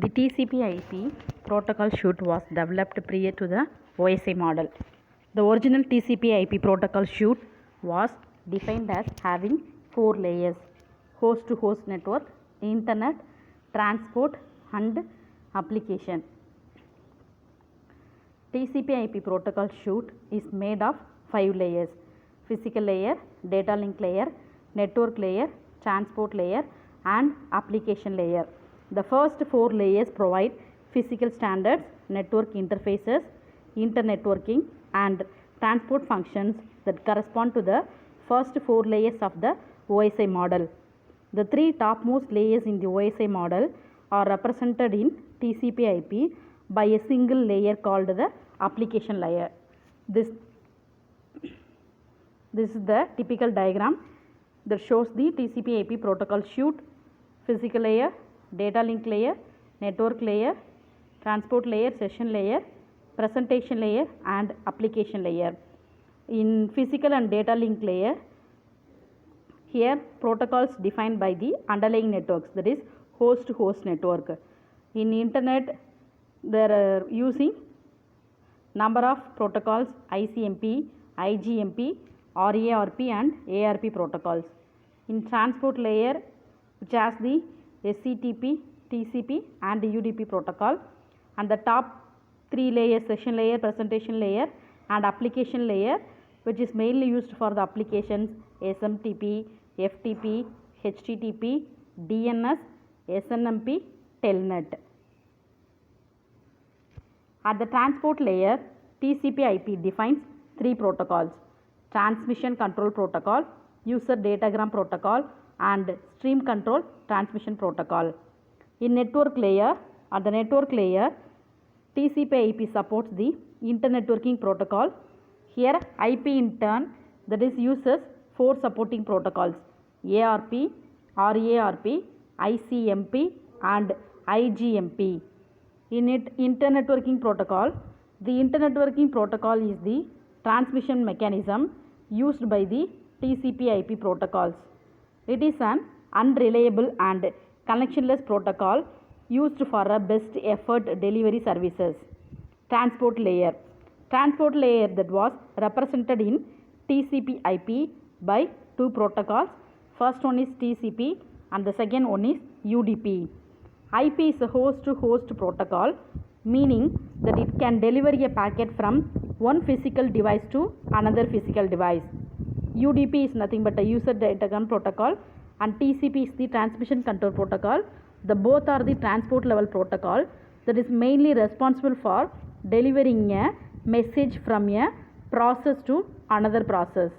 The TCP/IP protocol suite was developed prior to the OSI model. The original TCP/IP protocol suite was defined as having four layers: host-to-host network, internet, transport, and application. TCP/IP protocol suite is made of 5 layers: physical layer, data link layer, network layer, transport layer, and application layer. The first 4 layers provide physical standards, network interfaces, internetworking, and transport functions that correspond to the first 4 layers of the OSI model. The 3 topmost layers in the OSI model are represented in TCP/IP by a single layer called the application layer. This is the typical diagram that shows the TCP/IP protocol suite: physical layer, data link layer, network layer, transport layer, session layer, presentation layer, and application layer. In physical and data link layer, here protocols defined by the underlying networks, that is host to host network. In internet, there are using number of protocols: ICMP, IGMP, RARP, and ARP protocols. In transport layer, which has the SCTP, TCP, and UDP protocol, and the top 3 layers: session layer, presentation layer, and application layer, which is mainly used for the applications SMTP, FTP, HTTP, DNS, SNMP, Telnet. At the transport layer, TCP/IP defines 3 protocols: transmission control protocol, user datagram protocol, and stream control transmission protocol. In network layer, at the network layer, TCP/IP supports the internetworking protocol. Here IP in turn, that is, uses 4 supporting protocols: ARP, RARP, ICMP, and IGMP. In internetworking protocol, the internetworking protocol is the transmission mechanism used by the TCP/IP protocols. It is an unreliable and connectionless protocol used for a best effort delivery services. Transport layer. Transport layer that was represented in TCP/IP by 2 protocols. First one is TCP and the second one is UDP. IP is a host-to-host protocol, meaning that it can deliver a packet from one physical device to another physical device. UDP is nothing but a user datagram protocol, and TCP is the transmission control protocol. The both are the transport level protocol that is mainly responsible for delivering a message from a process to another process.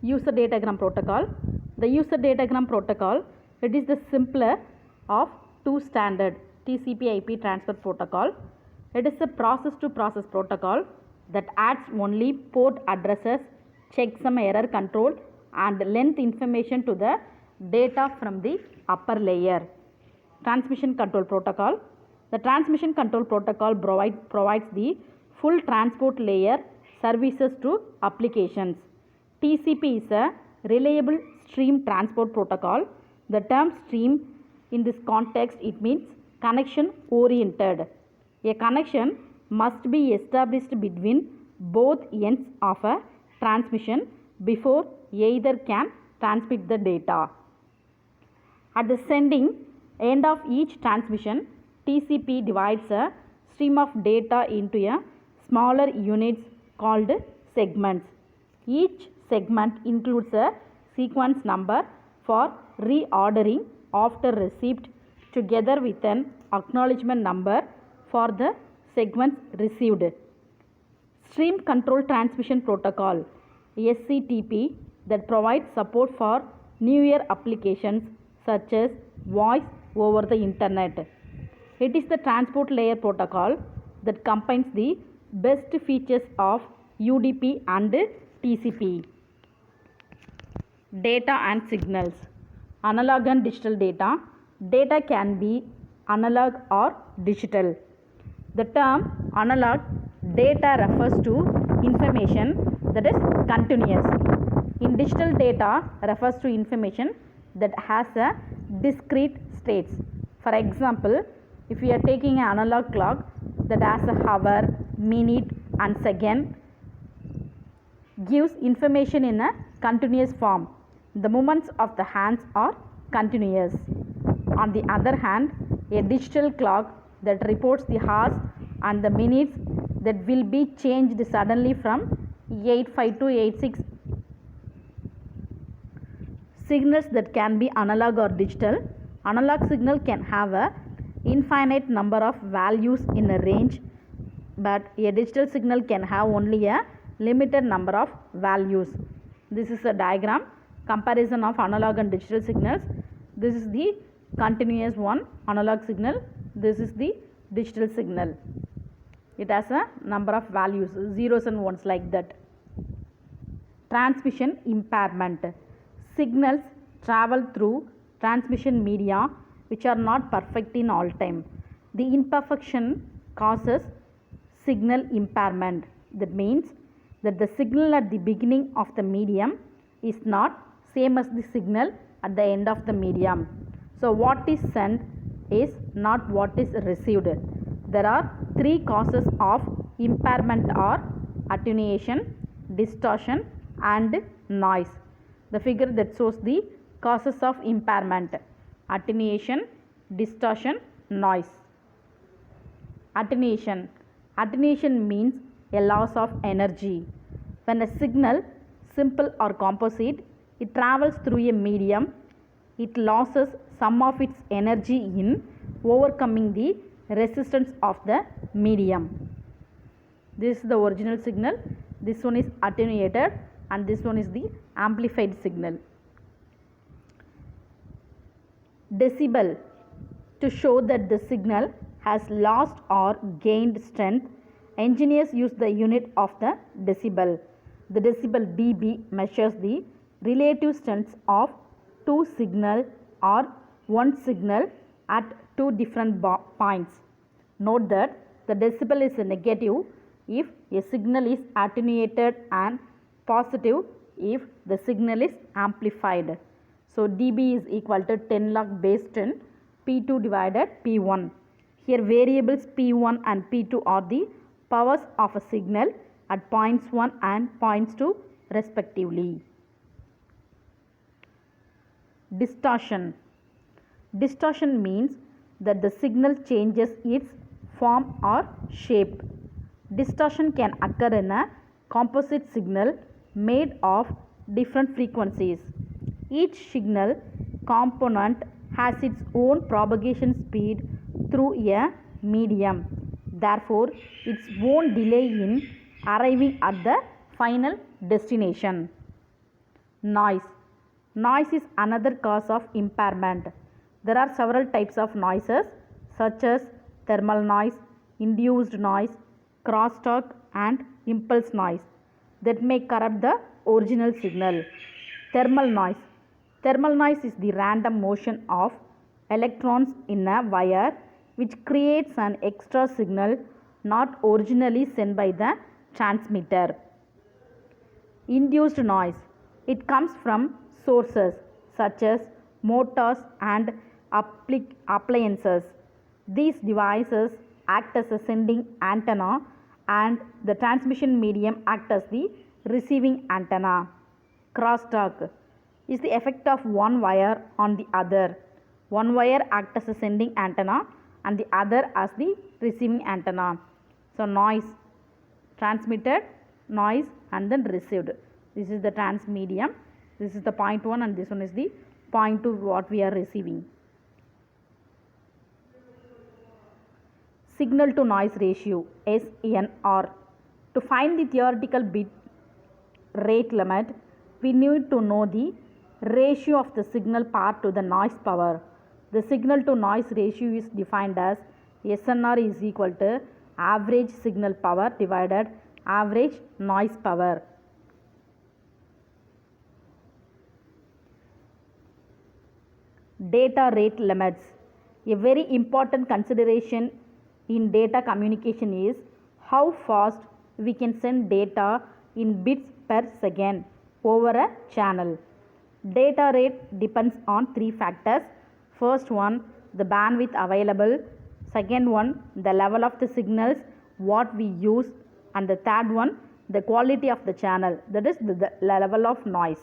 User datagram protocol. The user datagram protocol, it is the simpler of 2 standard TCP/IP transfer protocol. It is a process to process protocol that adds only port addresses, checksum error control, and length information to the data from the upper layer. Transmission control protocol. The transmission control protocol provides the full transport layer services to applications. TCP is a reliable stream transport protocol. The term stream in this context, it means connection oriented. A connection must be established between both ends of a transmission before either can transmit the data. At the sending end of each transmission, TCP divides a stream of data into a smaller units called segments. Each segment includes a sequence number for reordering after receipt, together with an acknowledgement number for the segments received. Stream control transmission protocol, SCTP, that provides support for newer applications such as voice over the internet. It is the transport layer protocol that combines the best features of UDP and TCP. Data and signals. Analog and digital data. Data can be analog or digital. The term analog data refers to information that is continuous. In digital data refers to information that has a discrete states. For example, if we are taking an analog clock that has a hour, minute and second, gives information in a continuous form. The movements of the hands are continuous. On the other hand, a digital clock that reports the hours and the minutes that will be changed suddenly from 85 to 86. Signals that can be analog or digital. Analog signal can have a infinite number of values in a range, but a digital signal can have only a limited number of values. This is a diagram comparison of analog and digital signals. This is the continuous one, analog signal. This is the digital signal. It has a number of values, zeros and ones like that. Transmission impairment. Signals travel through transmission media which are not perfect in all time. The imperfection causes signal impairment. That means that the signal at the beginning of the medium is not same as the signal at the end of the medium. So what is sent is not what is received. There are three causes of impairment are attenuation, distortion and noise. The figure that shows the causes of impairment: attenuation, distortion, noise. Attenuation. Attenuation means a loss of energy. When a signal, simple or composite, it travels through a medium, it loses some of its energy in overcoming the resistance of the medium. This is the original signal. This one is attenuated and this one is the amplified signal. Decibel. To show that the signal has lost or gained strength, engineers use the unit of the decibel. The decibel dB measures the relative strengths of two signal or one signal at two different points. Note that the decibel is negative if a signal is attenuated and positive if the signal is amplified. So dB is equal to 10 log base 10 P2 divided P1. Here variables P1 and P2 are the powers of a signal at points 1 and points 2 respectively. Distortion. Distortion means that the signal changes its form or shape. Distortion can occur in a composite signal made of different frequencies. Each signal component has its own propagation speed through a medium. Therefore, its own delay in arriving at the final destination. Noise. Noise is another cause of impairment. There are several types of noises such as thermal noise, induced noise, crosstalk and impulse noise that may corrupt the original signal. Thermal noise. Thermal noise is the random motion of electrons in a wire which creates an extra signal not originally sent by the transmitter. Induced noise. It comes from sources such as motors and appliances. These devices act as a sending antenna and the transmission medium acts as the receiving antenna. Crosstalk is the effect of one wire on the other. One wire acts as a sending antenna and the other as the receiving antenna. So noise, transmitted, noise and then received. This is the transmedium. This is the point 1 and this one is the point 2 what we are receiving. Signal to noise ratio SNR. To find the theoretical bit rate limit, we need to know the ratio of the signal power to the noise power. The signal to noise ratio is defined as SNR is equal to average signal power divided average noise power. Data rate limits. A very important consideration in data communication is how fast we can send data in bits per second over a channel. Data rate depends on three factors. First one, the bandwidth available. Second one, the level of the signals what we use. And the third one, the quality of the channel, that is the level of noise.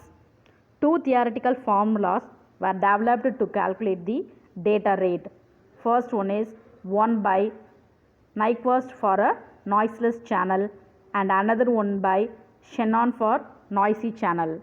Two theoretical formulas were developed to calculate the data rate. First one is 1 by Nyquist for a noiseless channel and another one by Shannon for noisy channel.